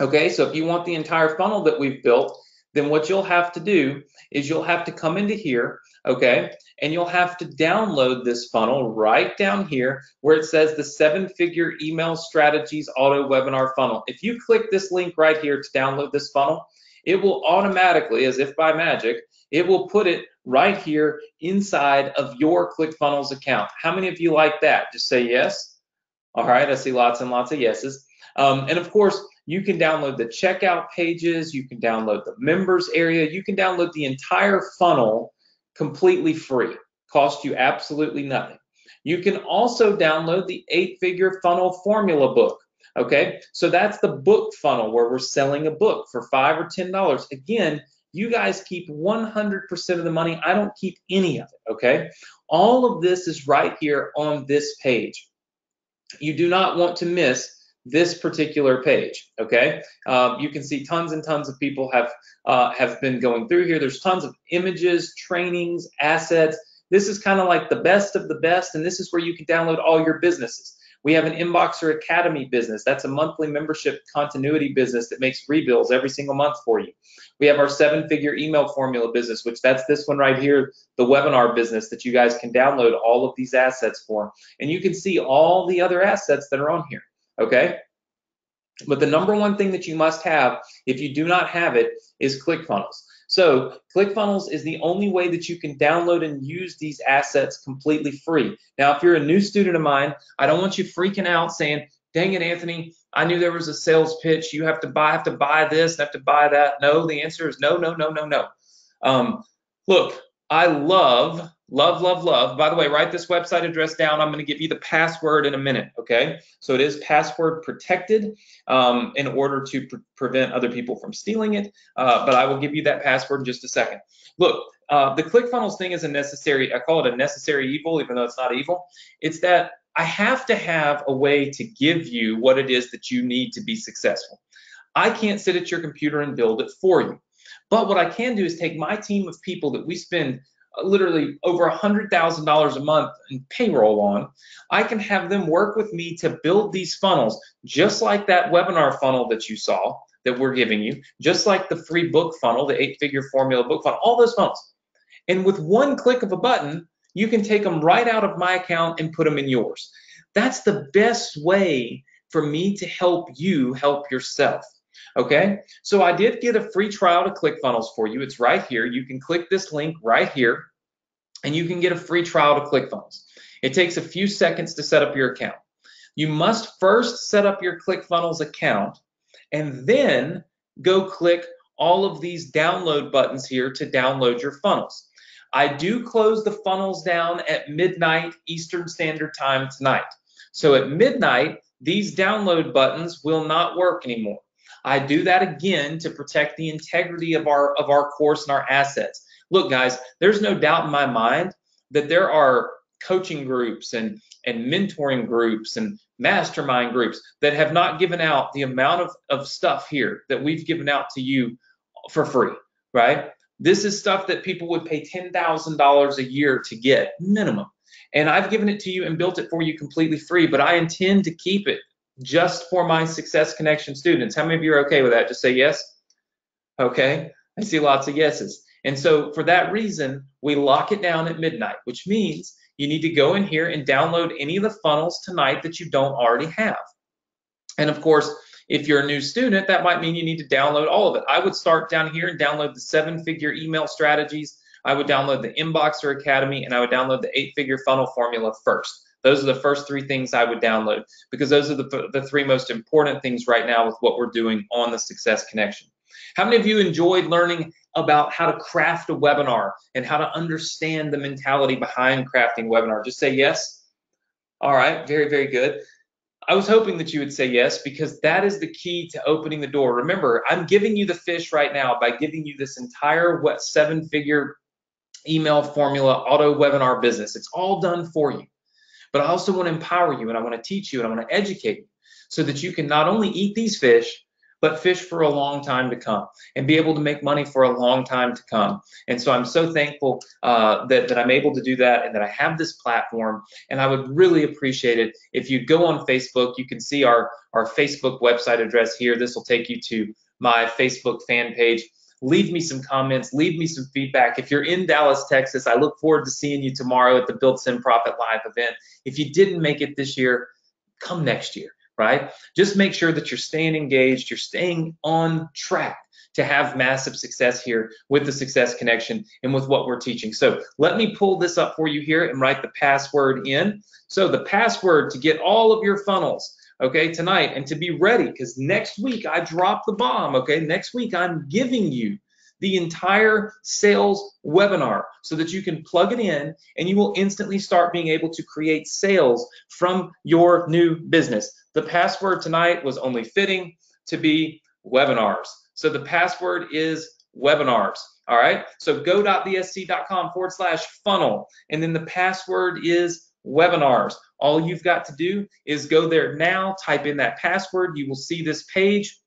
Okay, so if you want the entire funnel that we've built, then what you'll have to do is you'll have to come into here, okay, and you'll have to download this funnel right down here where it says the 7-figure email strategies auto webinar funnel. If you click this link right here to download this funnel, it will automatically, as if by magic, it will put it right here inside of your ClickFunnels account. How many of you like that? Just say yes. All right, I see lots and lots of yeses. And of course, you can download the checkout pages, you can download the members area, you can download the entire funnel completely free, cost you absolutely nothing. You can also download the 8-figure funnel formula book. Okay, so that's the book funnel where we're selling a book for $5 or $10. Again, you guys keep 100% of the money. I don't keep any of it. Okay, all of this is right here on this page. You do not want to miss this particular page. Okay, you can see tons and tons of people have been going through here. There's tons of images, trainings, assets. This is kind of like the best of the best, and this is where you can download all your businesses. We have an Inboxer Academy business. That's a monthly membership continuity business that makes rebills every single month for you. We have our 7-figure email formula business, which that's this one right here, the webinar business that you guys can download all of these assets for. And you can see all the other assets that are on here, okay? But the number one thing that you must have, if you do not have it, is ClickFunnels. So ClickFunnels is the only way that you can download and use these assets completely free. Now, if you're a new student of mine, I don't want you freaking out saying, dang it, Anthony, I knew there was a sales pitch. You have to buy this, have to buy that. No, the answer is no, no, no, no, no. Look, I love. By the way, write this website address down. I'm going to give you the password in a minute, okay? So it is password protected in order to prevent other people from stealing it, but I will give you that password in just a second. Look, the ClickFunnels thing is a necessary, I call it a necessary evil, even though it's not evil. It's that I have to have a way to give you what it is that you need to be successful. I can't sit at your computer and build it for you. But what I can do is take my team of people that we spend literally over $100,000 a month in payroll on. I can have them work with me to build these funnels, just like that webinar funnel that you saw that we're giving you, just like the free book funnel, the 8-figure formula book funnel, all those funnels. And with one click of a button, you can take them right out of my account and put them in yours. That's the best way for me to help you help yourself. Okay, so I did get a free trial to ClickFunnels for you. It's right here. You can click this link right here, and you can get a free trial to ClickFunnels. It takes a few seconds to set up your account. You must first set up your ClickFunnels account, and then go click all of these download buttons here to download your funnels. I do close the funnels down at midnight Eastern Standard Time tonight. So at midnight, these download buttons will not work anymore. I do that again to protect the integrity of our course and our assets. Look, guys, there's no doubt in my mind that there are coaching groups and mentoring groups and mastermind groups that have not given out the amount of stuff here that we've given out to you for free, right? This is stuff that people would pay $10,000 a year to get, minimum. And I've given it to you and built it for you completely free, but I intend to keep it just for my Success Connection students. How many of you are okay with that? Just say yes. Okay, I see lots of yeses. And so for that reason, we lock it down at midnight, which means you need to go in here and download any of the funnels tonight that you don't already have. And of course, if you're a new student, that might mean you need to download all of it. I would start down here and download the 7-figure email strategies. I would download the Inboxer Academy, and I would download the 8-figure funnel formula first. Those are the first 3 things I would download, because those are the 3 most important things right now with what we're doing on the Success Connection. How many of you enjoyed learning about how to craft a webinar and how to understand the mentality behind crafting a webinar? Just say yes. All right, very, very good. I was hoping that you would say yes, because that is the key to opening the door. Remember, I'm giving you the fish right now by giving you this entire 7-figure email formula auto webinar business. It's all done for you. But I also want to empower you, and I want to teach you, and I want to educate you so that you can not only eat these fish, but fish for a long time to come and be able to make money for a long time to come. And so I'm so thankful that I'm able to do that, and that I have this platform. And I would really appreciate it if you go on Facebook. You can see our Facebook website address here. This will take you to my Facebook fan page. Leave me some comments, leave me some feedback. If you're in Dallas, Texas, I look forward to seeing you tomorrow at the Build, Send, Profit Live event. If you didn't make it this year, come next year, right? Just make sure that you're staying engaged, you're staying on track to have massive success here with the Success Connection and with what we're teaching. So let me pull this up for you here and write the password in. So the password to get all of your funnels, okay, tonight, and to be ready, because next week I drop the bomb, okay? Next week I'm giving you the entire sales webinar so that you can plug it in and you will instantly start being able to create sales from your new business. The password tonight was only fitting to be webinars. So the password is webinars. All right, so go.thesc.com/funnel, and then the password is webinars. All you've got to do is go there now, type in that password. You will see this page.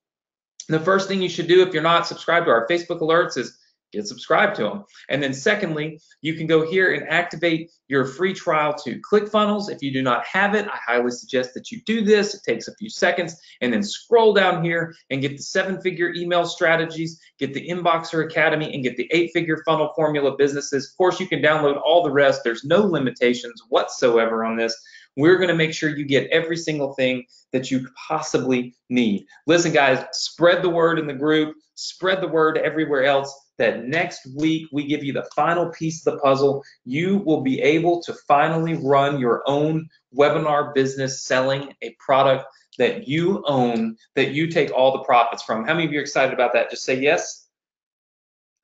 The first thing you should do if you're not subscribed to our Facebook alerts is get subscribed to them. And then secondly, you can go here and activate your free trial to ClickFunnels. If you do not have it, I highly suggest that you do this. It takes a few seconds, and then scroll down here and get the 7-figure email strategies, get the Inboxer Academy, and get the 8-figure funnel formula businesses. Of course, you can download all the rest. There's no limitations whatsoever on this. We're going to make sure you get every single thing that you possibly need. Listen, guys, spread the word in the group, spread the word everywhere else that next week we give you the final piece of the puzzle. You will be able to finally run your own webinar business selling a product that you own, that you take all the profits from. How many of you are excited about that? Just say yes.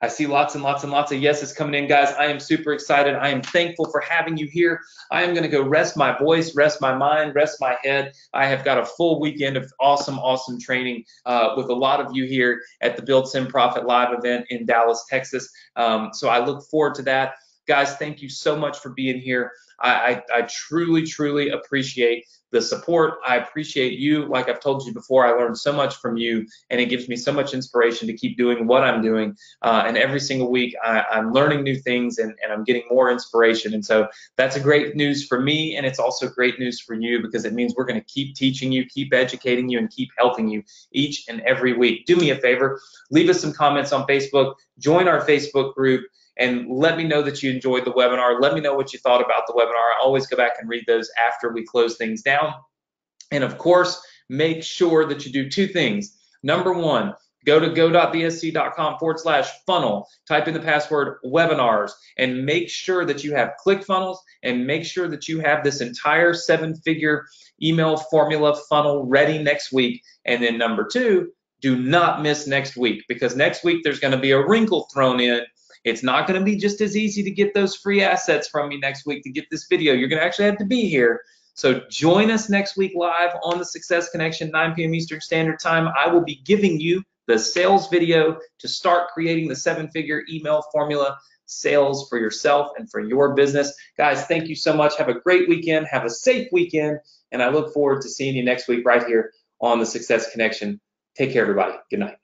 I see lots and lots and lots of yeses coming in, guys. I am super excited. I am thankful for having you here. I am going to go rest my voice, rest my mind, rest my head. I have got a full weekend of awesome, awesome training with a lot of you here at the Build, Send, Profit Live event in Dallas, Texas. So I look forward to that. Guys, thank you so much for being here. I truly, truly appreciate the support. I appreciate you. Like I've told you before, I learned so much from you, and it gives me so much inspiration to keep doing what I'm doing. And every single week, I'm learning new things, and I'm getting more inspiration. And so that's a great news for me, and it's also great news for you, because it means we're going to keep teaching you, keep educating you, and keep helping you each and every week. Do me a favor, leave us some comments on Facebook, join our Facebook group, and let me know that you enjoyed the webinar. Let me know what you thought about the webinar. I always go back and read those after we close things down. And of course, make sure that you do 2 things. Number 1, go to go.thesc.com/funnel, type in the password webinars, and make sure that you have ClickFunnels, and make sure that you have this entire 7-figure email formula funnel ready next week. And then number 2, do not miss next week, because next week there's going to be a wrinkle thrown in. It's not going to be just as easy to get those free assets from me next week to get this video. You're going to actually have to be here. So join us next week live on the Success Connection, 9 p.m. Eastern Standard Time. I will be giving you the sales video to start creating the 7-figure email formula sales for yourself and for your business. Guys, thank you so much. Have a great weekend. Have a safe weekend. And I look forward to seeing you next week right here on the Success Connection. Take care, everybody. Good night.